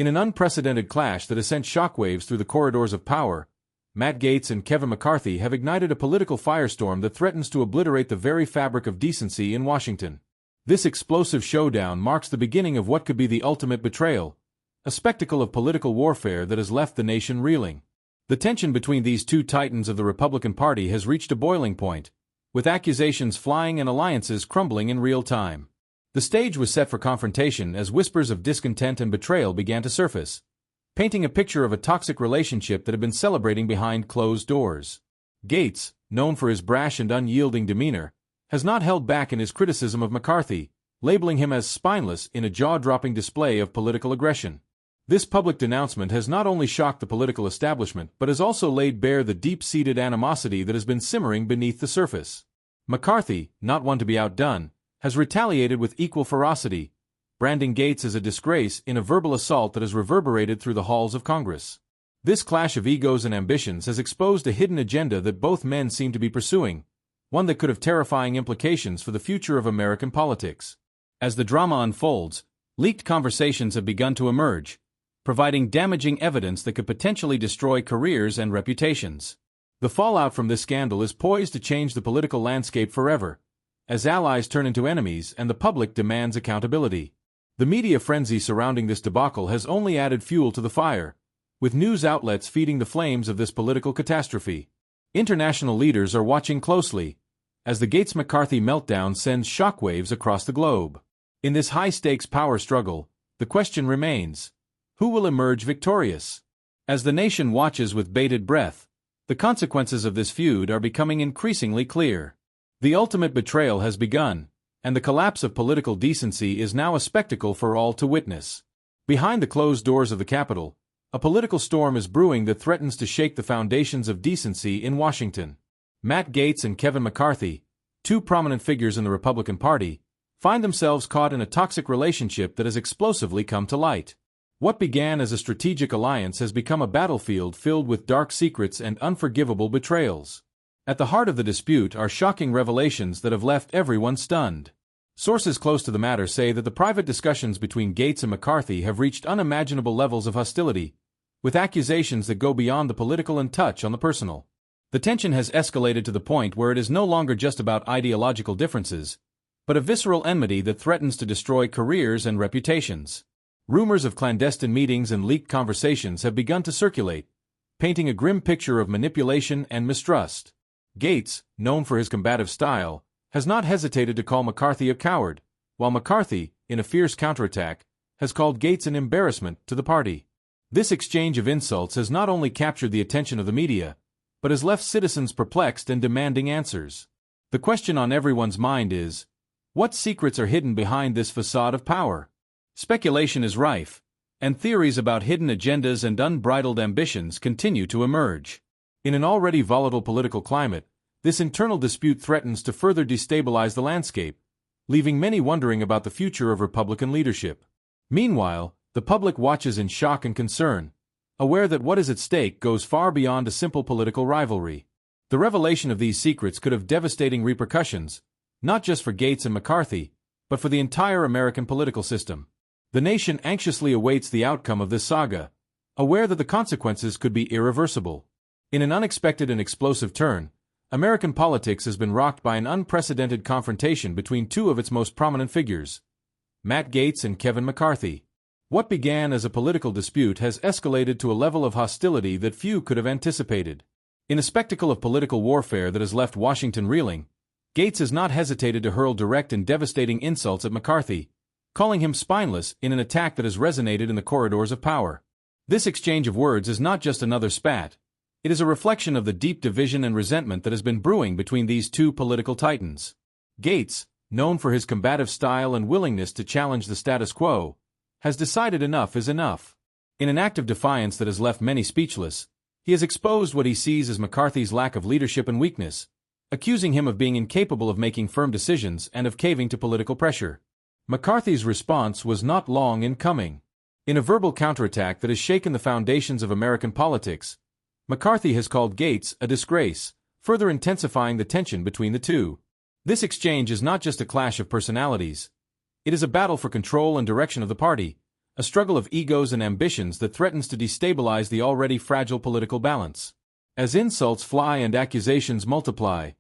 In an unprecedented clash that has sent shockwaves through the corridors of power, Matt Gaetz and Kevin McCarthy have ignited a political firestorm that threatens to obliterate the very fabric of decency in Washington. This explosive showdown marks the beginning of what could be the ultimate betrayal, a spectacle of political warfare that has left the nation reeling. The tension between these two titans of the Republican Party has reached a boiling point, with accusations flying and alliances crumbling in real time. The stage was set for confrontation as whispers of discontent and betrayal began to surface, painting a picture of a toxic relationship that had been celebrating behind closed doors. Gaetz, known for his brash and unyielding demeanor, has not held back in his criticism of McCarthy, labeling him as spineless in a jaw-dropping display of political aggression. This public denouncement has not only shocked the political establishment but has also laid bare the deep-seated animosity that has been simmering beneath the surface. McCarthy, not one to be outdone, has retaliated with equal ferocity, branding Gaetz as a disgrace in a verbal assault that has reverberated through the halls of Congress. This clash of egos and ambitions has exposed a hidden agenda that both men seem to be pursuing, one that could have terrifying implications for the future of American politics. As the drama unfolds, leaked conversations have begun to emerge, providing damaging evidence that could potentially destroy careers and reputations. The fallout from this scandal is poised to change the political landscape forever, as allies turn into enemies and the public demands accountability. The media frenzy surrounding this debacle has only added fuel to the fire, with news outlets feeding the flames of this political catastrophe. International leaders are watching closely, as the Gaetz-McCarthy meltdown sends shockwaves across the globe. In this high-stakes power struggle, the question remains, who will emerge victorious? As the nation watches with bated breath, the consequences of this feud are becoming increasingly clear. The ultimate betrayal has begun, and the collapse of political decency is now a spectacle for all to witness. Behind the closed doors of the Capitol, a political storm is brewing that threatens to shake the foundations of decency in Washington. Matt Gaetz and Kevin McCarthy, two prominent figures in the Republican Party, find themselves caught in a toxic relationship that has explosively come to light. What began as a strategic alliance has become a battlefield filled with dark secrets and unforgivable betrayals. At the heart of the dispute are shocking revelations that have left everyone stunned. Sources close to the matter say that the private discussions between Gaetz and McCarthy have reached unimaginable levels of hostility, with accusations that go beyond the political and touch on the personal. The tension has escalated to the point where it is no longer just about ideological differences, but a visceral enmity that threatens to destroy careers and reputations. Rumors of clandestine meetings and leaked conversations have begun to circulate, painting a grim picture of manipulation and mistrust. Gaetz, known for his combative style, has not hesitated to call McCarthy a coward, while McCarthy, in a fierce counterattack, has called Gaetz an embarrassment to the party. This exchange of insults has not only captured the attention of the media, but has left citizens perplexed and demanding answers. The question on everyone's mind is, what secrets are hidden behind this facade of power? Speculation is rife, and theories about hidden agendas and unbridled ambitions continue to emerge. In an already volatile political climate, this internal dispute threatens to further destabilize the landscape, leaving many wondering about the future of Republican leadership. Meanwhile, the public watches in shock and concern, aware that what is at stake goes far beyond a simple political rivalry. The revelation of these secrets could have devastating repercussions, not just for Gaetz and McCarthy, but for the entire American political system. The nation anxiously awaits the outcome of this saga, aware that the consequences could be irreversible. In an unexpected and explosive turn, American politics has been rocked by an unprecedented confrontation between two of its most prominent figures, Matt Gaetz and Kevin McCarthy. What began as a political dispute has escalated to a level of hostility that few could have anticipated. In a spectacle of political warfare that has left Washington reeling, Gaetz has not hesitated to hurl direct and devastating insults at McCarthy, calling him spineless in an attack that has resonated in the corridors of power. This exchange of words is not just another spat. It is a reflection of the deep division and resentment that has been brewing between these two political titans. Gaetz, known for his combative style and willingness to challenge the status quo, has decided enough is enough. In an act of defiance that has left many speechless, he has exposed what he sees as McCarthy's lack of leadership and weakness, accusing him of being incapable of making firm decisions and of caving to political pressure. McCarthy's response was not long in coming. In a verbal counterattack that has shaken the foundations of American politics, McCarthy has called Gaetz a disgrace, further intensifying the tension between the two. This exchange is not just a clash of personalities. It is a battle for control and direction of the party, a struggle of egos and ambitions that threatens to destabilize the already fragile political balance. As insults fly and accusations multiply,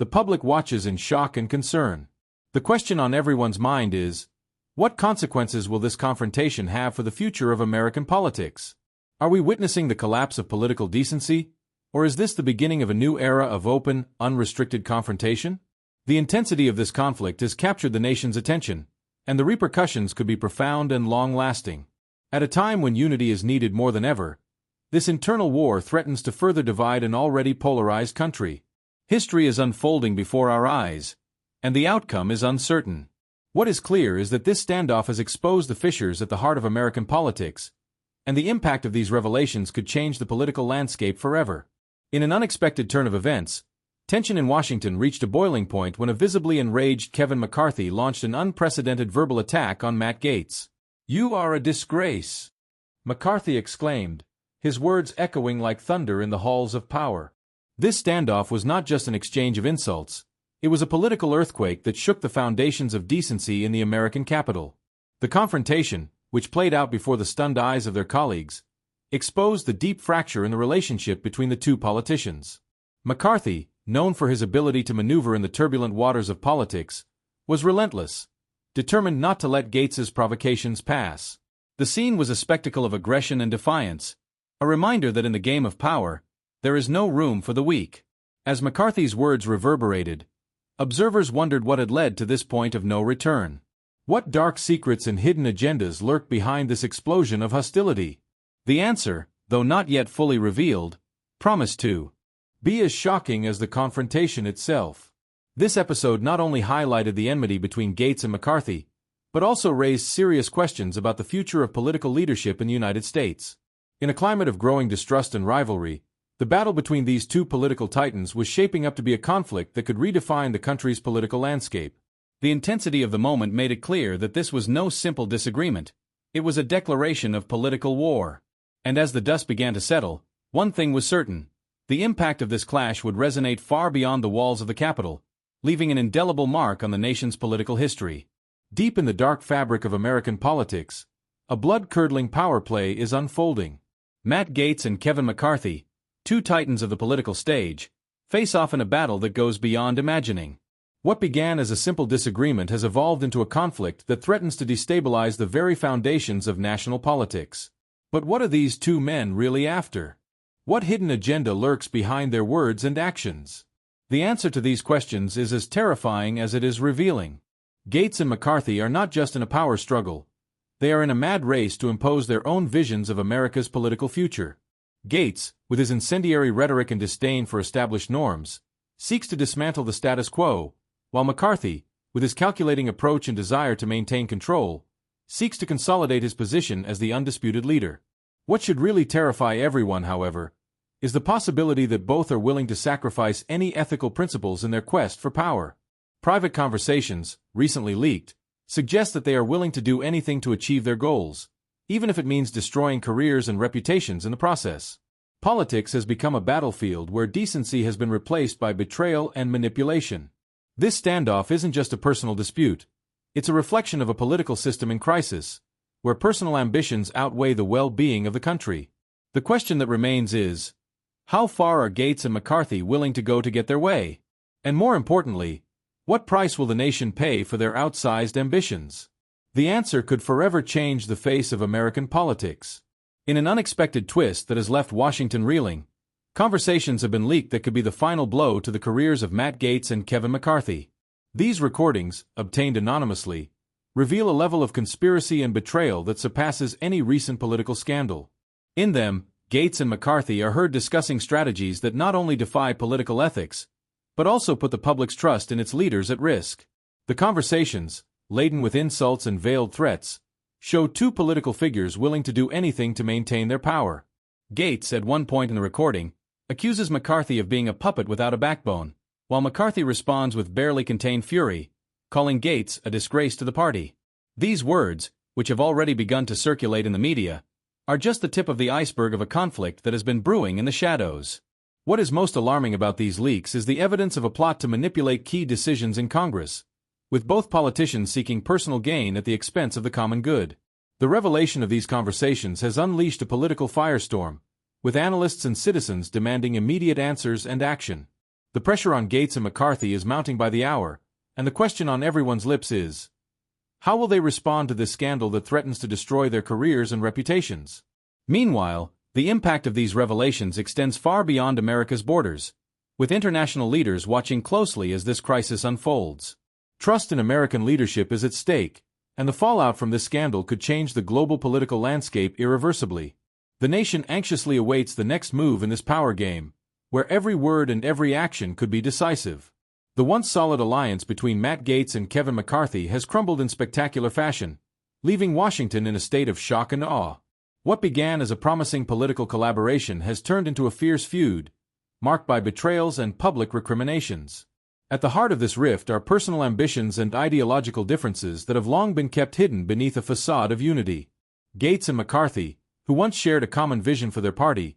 the public watches in shock and concern. The question on everyone's mind is, what consequences will this confrontation have for the future of American politics? Are we witnessing the collapse of political decency, or is this the beginning of a new era of open, unrestricted confrontation? The intensity of this conflict has captured the nation's attention, and the repercussions could be profound and long-lasting. At a time when unity is needed more than ever, this internal war threatens to further divide an already polarized country. History is unfolding before our eyes, and the outcome is uncertain. What is clear is that this standoff has exposed the fissures at the heart of American politics, and the impact of these revelations could change the political landscape forever. In an unexpected turn of events, tension in Washington reached a boiling point when a visibly enraged Kevin McCarthy launched an unprecedented verbal attack on Matt Gaetz. "You are a disgrace," McCarthy exclaimed, his words echoing like thunder in the halls of power. This standoff was not just an exchange of insults, it was a political earthquake that shook the foundations of decency in the American Capitol. The confrontation, which played out before the stunned eyes of their colleagues, exposed the deep fracture in the relationship between the two politicians. McCarthy, known for his ability to maneuver in the turbulent waters of politics, was relentless, determined not to let Gaetz's provocations pass. The scene was a spectacle of aggression and defiance, a reminder that in the game of power, there is no room for the weak. As McCarthy's words reverberated, observers wondered what had led to this point of no return. What dark secrets and hidden agendas lurked behind this explosion of hostility? The answer, though not yet fully revealed, promised to be as shocking as the confrontation itself. This episode not only highlighted the enmity between Gaetz and McCarthy, but also raised serious questions about the future of political leadership in the United States. In a climate of growing distrust and rivalry, the battle between these two political titans was shaping up to be a conflict that could redefine the country's political landscape. The intensity of the moment made it clear that this was no simple disagreement. It was a declaration of political war. And as the dust began to settle, one thing was certain: the impact of this clash would resonate far beyond the walls of the Capitol, leaving an indelible mark on the nation's political history. Deep in the dark fabric of American politics, a blood-curdling power play is unfolding. Matt Gaetz and Kevin McCarthy, two titans of the political stage, face off in a battle that goes beyond imagining. What began as a simple disagreement has evolved into a conflict that threatens to destabilize the very foundations of national politics. But what are these two men really after? What hidden agenda lurks behind their words and actions? The answer to these questions is as terrifying as it is revealing. Gaetz and McCarthy are not just in a power struggle. They are in a mad race to impose their own visions of America's political future. Gaetz, with his incendiary rhetoric and disdain for established norms, seeks to dismantle the status quo, while McCarthy, with his calculating approach and desire to maintain control, seeks to consolidate his position as the undisputed leader. What should really terrify everyone, however, is the possibility that both are willing to sacrifice any ethical principles in their quest for power. Private conversations, recently leaked, suggest that they are willing to do anything to achieve their goals, even if it means destroying careers and reputations in the process. Politics has become a battlefield where decency has been replaced by betrayal and manipulation. This standoff isn't just a personal dispute. It's a reflection of a political system in crisis, where personal ambitions outweigh the well-being of the country. The question that remains is, how far are Gaetz and McCarthy willing to go to get their way? And more importantly, what price will the nation pay for their outsized ambitions? The answer could forever change the face of American politics. In an unexpected twist that has left Washington reeling, conversations have been leaked that could be the final blow to the careers of Matt Gaetz and Kevin McCarthy. These recordings, obtained anonymously, reveal a level of conspiracy and betrayal that surpasses any recent political scandal. In them, Gaetz and McCarthy are heard discussing strategies that not only defy political ethics, but also put the public's trust in its leaders at risk. The conversations, laden with insults and veiled threats, show two political figures willing to do anything to maintain their power. Gaetz, at one point in the recording, accuses McCarthy of being a puppet without a backbone, while McCarthy responds with barely contained fury, calling Gaetz a disgrace to the party. These words, which have already begun to circulate in the media, are just the tip of the iceberg of a conflict that has been brewing in the shadows. What is most alarming about these leaks is the evidence of a plot to manipulate key decisions in Congress, with both politicians seeking personal gain at the expense of the common good. The revelation of these conversations has unleashed a political firestorm, with analysts and citizens demanding immediate answers and action. The pressure on Gaetz and McCarthy is mounting by the hour, and the question on everyone's lips is, how will they respond to this scandal that threatens to destroy their careers and reputations? Meanwhile, the impact of these revelations extends far beyond America's borders, with international leaders watching closely as this crisis unfolds. Trust in American leadership is at stake, and the fallout from this scandal could change the global political landscape irreversibly. The nation anxiously awaits the next move in this power game, where every word and every action could be decisive. The once solid alliance between Matt Gaetz and Kevin McCarthy has crumbled in spectacular fashion, leaving Washington in a state of shock and awe. What began as a promising political collaboration has turned into a fierce feud, marked by betrayals and public recriminations. At the heart of this rift are personal ambitions and ideological differences that have long been kept hidden beneath a facade of unity. Gaetz and McCarthy, who once shared a common vision for their party,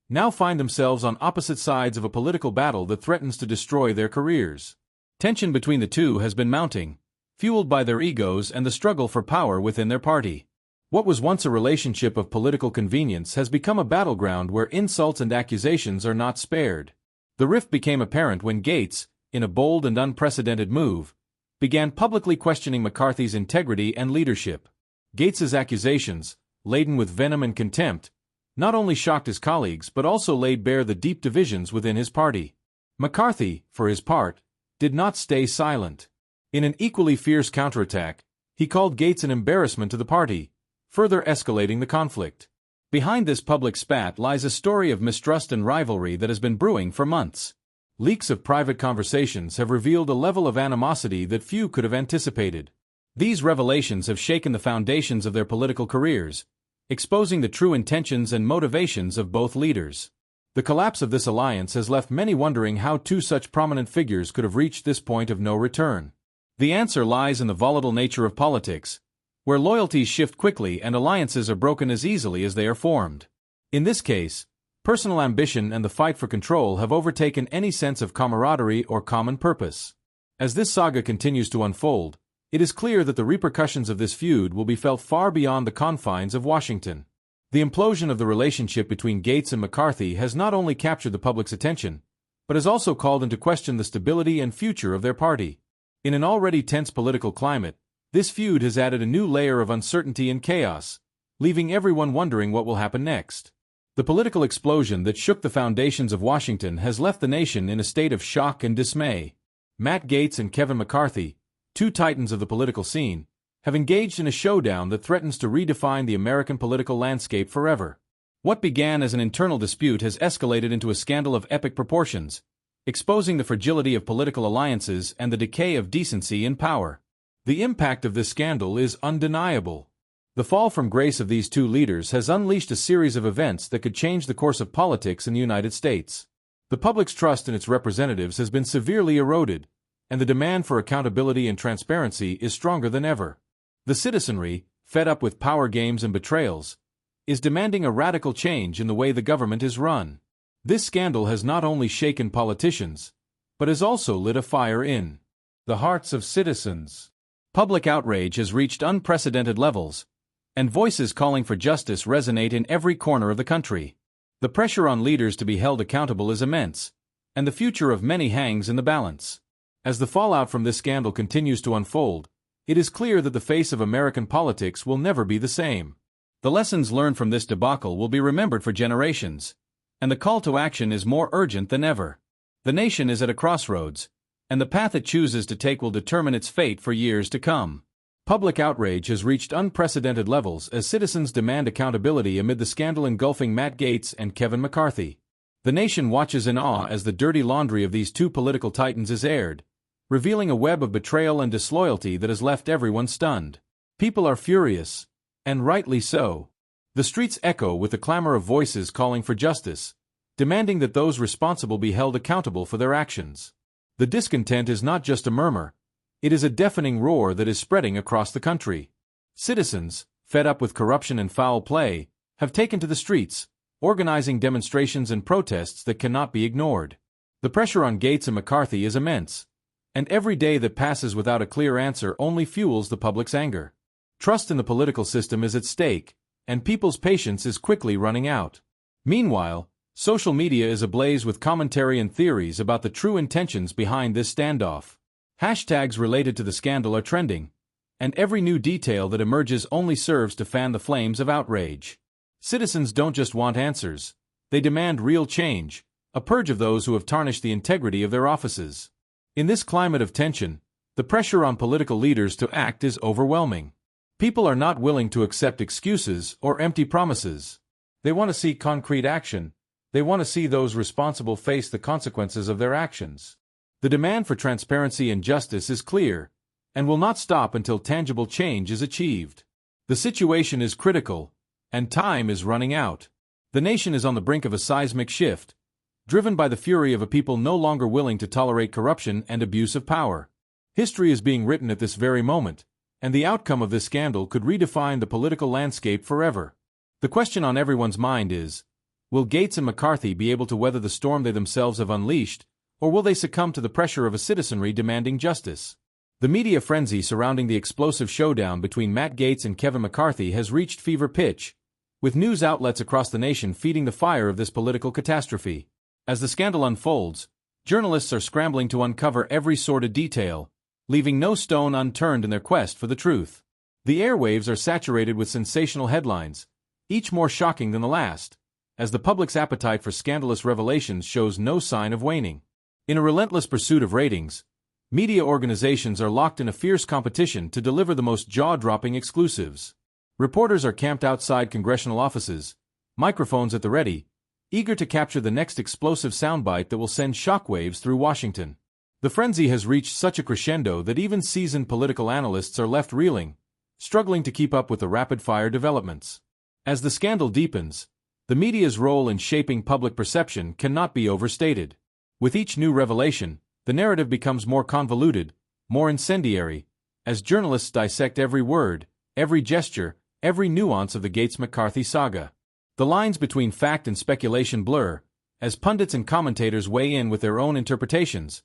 now find themselves on opposite sides of a political battle that threatens to destroy their careers. Tension between the two has been mounting, fueled by their egos and the struggle for power within their party. What was once a relationship of political convenience has become a battleground where insults and accusations are not spared. The rift became apparent when Gaetz, in a bold and unprecedented move, began publicly questioning McCarthy's integrity and leadership. Gaetz's accusations, laden with venom and contempt, not only shocked his colleagues but also laid bare the deep divisions within his party. McCarthy, for his part, did not stay silent. In an equally fierce counterattack, he called Gaetz an embarrassment to the party, further escalating the conflict. Behind this public spat lies a story of mistrust and rivalry that has been brewing for months. Leaks of private conversations have revealed a level of animosity that few could have anticipated. These revelations have shaken the foundations of their political careers, exposing the true intentions and motivations of both leaders. The collapse of this alliance has left many wondering how two such prominent figures could have reached this point of no return. The answer lies in the volatile nature of politics, where loyalties shift quickly and alliances are broken as easily as they are formed. In this case, personal ambition and the fight for control have overtaken any sense of camaraderie or common purpose. As this saga continues to unfold, it is clear that the repercussions of this feud will be felt far beyond the confines of Washington. The implosion of the relationship between Gaetz and McCarthy has not only captured the public's attention, but has also called into question the stability and future of their party. In an already tense political climate, this feud has added a new layer of uncertainty and chaos, leaving everyone wondering what will happen next. The political explosion that shook the foundations of Washington has left the nation in a state of shock and dismay. Matt Gaetz and Kevin McCarthy, two titans of the political scene, have engaged in a showdown that threatens to redefine the American political landscape forever. What began as an internal dispute has escalated into a scandal of epic proportions, exposing the fragility of political alliances and the decay of decency in power. The impact of this scandal is undeniable. The fall from grace of these two leaders has unleashed a series of events that could change the course of politics in the United States. The public's trust in its representatives has been severely eroded, and the demand for accountability and transparency is stronger than ever. The citizenry, fed up with power games and betrayals, is demanding a radical change in the way the government is run. This scandal has not only shaken politicians, but has also lit a fire in the hearts of citizens. Public outrage has reached unprecedented levels, and voices calling for justice resonate in every corner of the country. The pressure on leaders to be held accountable is immense, and the future of many hangs in the balance. As the fallout from this scandal continues to unfold, it is clear that the face of American politics will never be the same. The lessons learned from this debacle will be remembered for generations, and the call to action is more urgent than ever. The nation is at a crossroads, and the path it chooses to take will determine its fate for years to come. Public outrage has reached unprecedented levels as citizens demand accountability amid the scandal engulfing Matt Gaetz and Kevin McCarthy. The nation watches in awe as the dirty laundry of these two political titans is aired, revealing a web of betrayal and disloyalty that has left everyone stunned. People are furious, and rightly so. The streets echo with the clamor of voices calling for justice, demanding that those responsible be held accountable for their actions. The discontent is not just a murmur, it is a deafening roar that is spreading across the country. Citizens, fed up with corruption and foul play, have taken to the streets, organizing demonstrations and protests that cannot be ignored. The pressure on Gaetz and McCarthy is immense, and every day that passes without a clear answer only fuels the public's anger. Trust in the political system is at stake, and people's patience is quickly running out. Meanwhile, social media is ablaze with commentary and theories about the true intentions behind this standoff. Hashtags related to the scandal are trending, and every new detail that emerges only serves to fan the flames of outrage. Citizens don't just want answers, they demand real change, a purge of those who have tarnished the integrity of their offices. In this climate of tension, the pressure on political leaders to act is overwhelming. People are not willing to accept excuses or empty promises. They want to see concrete action. They want to see those responsible face the consequences of their actions. The demand for transparency and justice is clear, and will not stop until tangible change is achieved. The situation is critical, and time is running out. The nation is on the brink of a seismic shift, driven by the fury of a people no longer willing to tolerate corruption and abuse of power. History is being written at this very moment, and the outcome of this scandal could redefine the political landscape forever. The question on everyone's mind is, will Gaetz and McCarthy be able to weather the storm they themselves have unleashed, or will they succumb to the pressure of a citizenry demanding justice? The media frenzy surrounding the explosive showdown between Matt Gaetz and Kevin McCarthy has reached fever pitch, with news outlets across the nation feeding the fire of this political catastrophe. As the scandal unfolds, journalists are scrambling to uncover every sordid detail, leaving no stone unturned in their quest for the truth. The airwaves are saturated with sensational headlines, each more shocking than the last, as the public's appetite for scandalous revelations shows no sign of waning. In a relentless pursuit of ratings, media organizations are locked in a fierce competition to deliver the most jaw-dropping exclusives. Reporters are camped outside congressional offices, microphones at the ready, eager to capture the next explosive soundbite that will send shockwaves through Washington. The frenzy has reached such a crescendo that even seasoned political analysts are left reeling, struggling to keep up with the rapid-fire developments. As the scandal deepens, the media's role in shaping public perception cannot be overstated. With each new revelation, the narrative becomes more convoluted, more incendiary, as journalists dissect every word, every gesture, every nuance of the Gaetz-McCarthy saga. The lines between fact and speculation blur, as pundits and commentators weigh in with their own interpretations,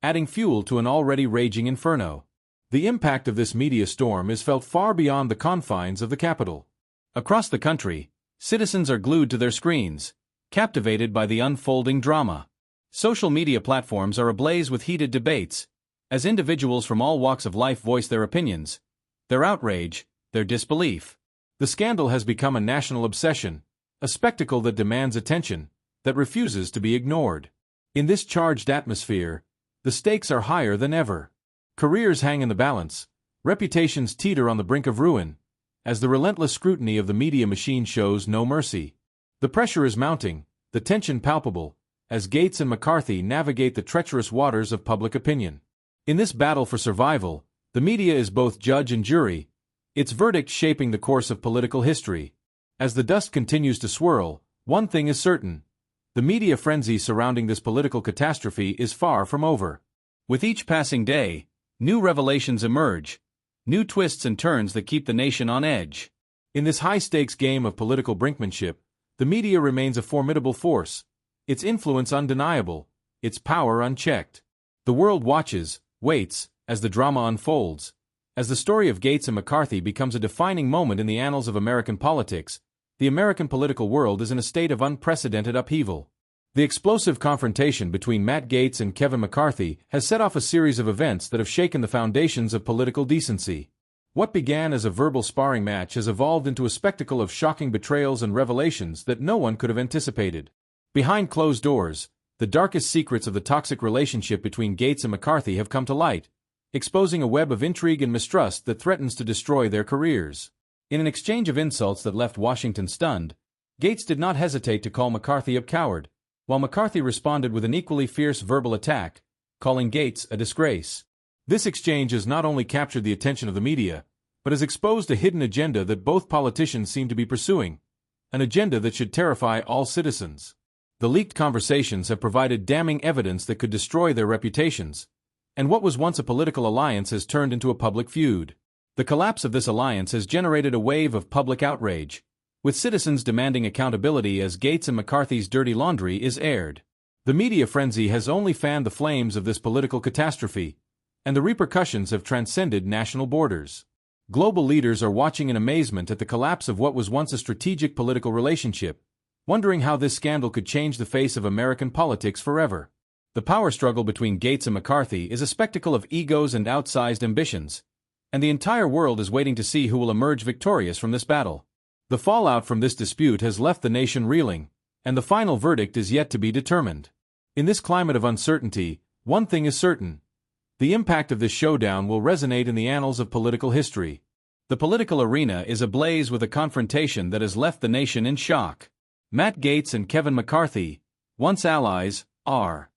adding fuel to an already raging inferno. The impact of this media storm is felt far beyond the confines of the Capitol. Across the country, citizens are glued to their screens, captivated by the unfolding drama. Social media platforms are ablaze with heated debates, as individuals from all walks of life voice their opinions, their outrage, their disbelief. The scandal has become a national obsession, a spectacle that demands attention, that refuses to be ignored. In this charged atmosphere, the stakes are higher than ever. Careers hang in the balance, reputations teeter on the brink of ruin, as the relentless scrutiny of the media machine shows no mercy. The pressure is mounting, the tension palpable, as Gaetz and McCarthy navigate the treacherous waters of public opinion. In this battle for survival, the media is both judge and jury, its verdict shaping the course of political history. As the dust continues to swirl, one thing is certain: the media frenzy surrounding this political catastrophe is far from over. With each passing day, new revelations emerge, new twists and turns that keep the nation on edge. In this high-stakes game of political brinkmanship, the media remains a formidable force, its influence undeniable, its power unchecked. The world watches, waits, as the drama unfolds. As the story of Gaetz and McCarthy becomes a defining moment in the annals of American politics, the American political world is in a state of unprecedented upheaval. The explosive confrontation between Matt Gaetz and Kevin McCarthy has set off a series of events that have shaken the foundations of political decency. What began as a verbal sparring match has evolved into a spectacle of shocking betrayals and revelations that no one could have anticipated. Behind closed doors, the darkest secrets of the toxic relationship between Gaetz and McCarthy have come to light, exposing a web of intrigue and mistrust that threatens to destroy their careers. In an exchange of insults that left Washington stunned, Gaetz did not hesitate to call McCarthy a coward, while McCarthy responded with an equally fierce verbal attack, calling Gaetz a disgrace. This exchange has not only captured the attention of the media, but has exposed a hidden agenda that both politicians seem to be pursuing, an agenda that should terrify all citizens. The leaked conversations have provided damning evidence that could destroy their reputations, and what was once a political alliance has turned into a public feud. The collapse of this alliance has generated a wave of public outrage, with citizens demanding accountability as Gaetz and McCarthy's dirty laundry is aired. The media frenzy has only fanned the flames of this political catastrophe, and the repercussions have transcended national borders. Global leaders are watching in amazement at the collapse of what was once a strategic political relationship, wondering how this scandal could change the face of American politics forever. The power struggle between Gaetz and McCarthy is a spectacle of egos and outsized ambitions, and the entire world is waiting to see who will emerge victorious from this battle. The fallout from this dispute has left the nation reeling, and the final verdict is yet to be determined. In this climate of uncertainty, one thing is certain. The impact of this showdown will resonate in the annals of political history. The political arena is ablaze with a confrontation that has left the nation in shock. Matt Gaetz and Kevin McCarthy, once allies, are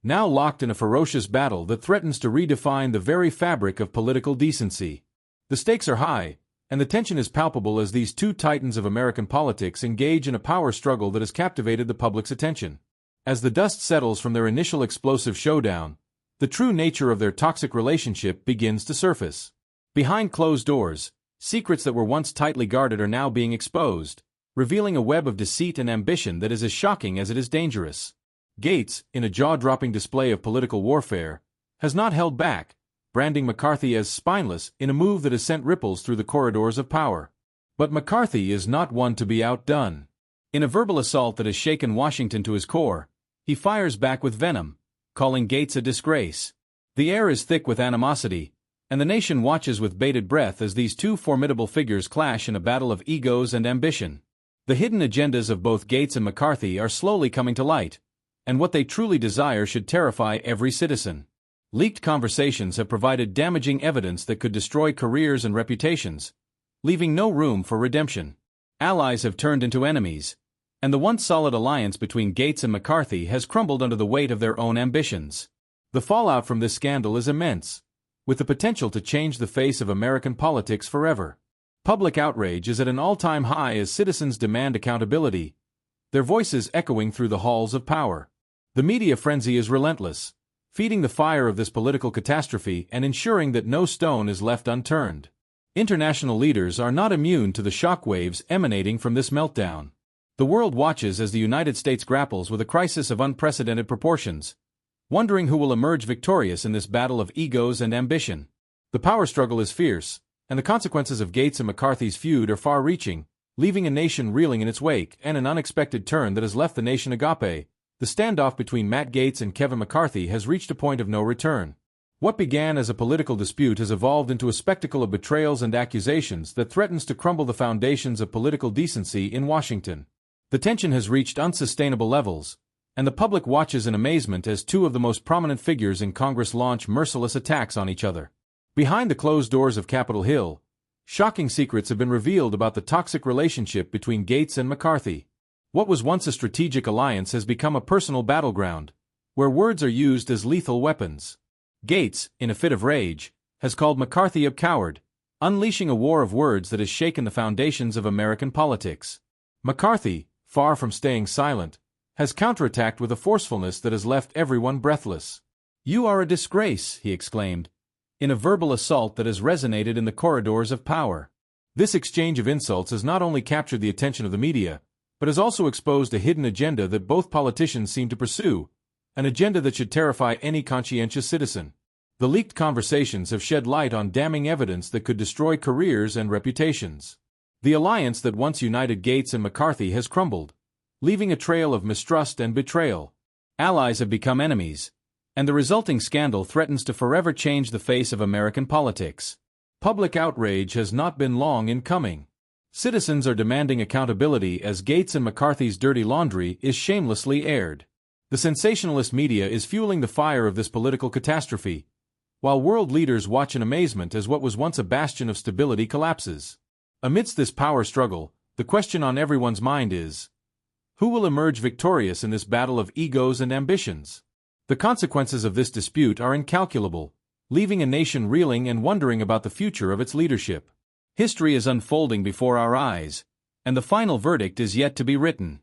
now locked in a ferocious battle that threatens to redefine the very fabric of political decency. The stakes are high, and the tension is palpable as these two titans of American politics engage in a power struggle that has captivated the public's attention. As the dust settles from their initial explosive showdown, the true nature of their toxic relationship begins to surface. Behind closed doors, secrets that were once tightly guarded are now being exposed, revealing a web of deceit and ambition that is as shocking as it is dangerous. Gaetz, in a jaw-dropping display of political warfare, has not held back, branding McCarthy as spineless in a move that has sent ripples through the corridors of power. But McCarthy is not one to be outdone. In a verbal assault that has shaken Washington to his core, he fires back with venom, calling Gaetz a disgrace. The air is thick with animosity, and the nation watches with bated breath as these two formidable figures clash in a battle of egos and ambition. The hidden agendas of both Gaetz and McCarthy are slowly coming to light, and what they truly desire should terrify every citizen. Leaked conversations have provided damaging evidence that could destroy careers and reputations, leaving no room for redemption. Allies have turned into enemies, and the once solid alliance between Gaetz and McCarthy has crumbled under the weight of their own ambitions. The fallout from this scandal is immense, with the potential to change the face of American politics forever. Public outrage is at an all-time high as citizens demand accountability, their voices echoing through the halls of power. The media frenzy is relentless, feeding the fire of this political catastrophe and ensuring that no stone is left unturned. International leaders are not immune to the shockwaves emanating from this meltdown. The world watches as the United States grapples with a crisis of unprecedented proportions, wondering who will emerge victorious in this battle of egos and ambition. The power struggle is fierce, and the consequences of Gaetz and McCarthy's feud are far-reaching, leaving a nation reeling in its wake and an unexpected turn that has left the nation agape. The standoff between Matt Gaetz and Kevin McCarthy has reached a point of no return. What began as a political dispute has evolved into a spectacle of betrayals and accusations that threatens to crumble the foundations of political decency in Washington. The tension has reached unsustainable levels, and the public watches in amazement as two of the most prominent figures in Congress launch merciless attacks on each other. Behind the closed doors of Capitol Hill, shocking secrets have been revealed about the toxic relationship between Gaetz and McCarthy. What was once a strategic alliance has become a personal battleground, where words are used as lethal weapons. Gaetz, in a fit of rage, has called McCarthy a coward, unleashing a war of words that has shaken the foundations of American politics. McCarthy, far from staying silent, has counterattacked with a forcefulness that has left everyone breathless. "You are a disgrace," he exclaimed, in a verbal assault that has resonated in the corridors of power. This exchange of insults has not only captured the attention of the media, but has also exposed a hidden agenda that both politicians seem to pursue, an agenda that should terrify any conscientious citizen. The leaked conversations have shed light on damning evidence that could destroy careers and reputations. The alliance that once united Gaetz and McCarthy has crumbled, leaving a trail of mistrust and betrayal. Allies have become enemies, and the resulting scandal threatens to forever change the face of American politics. Public outrage has not been long in coming. Citizens are demanding accountability as Gaetz and McCarthy's dirty laundry is shamelessly aired. The sensationalist media is fueling the fire of this political catastrophe, while world leaders watch in amazement as what was once a bastion of stability collapses. Amidst this power struggle, the question on everyone's mind is, who will emerge victorious in this battle of egos and ambitions? The consequences of this dispute are incalculable, leaving a nation reeling and wondering about the future of its leadership. History is unfolding before our eyes, and the final verdict is yet to be written.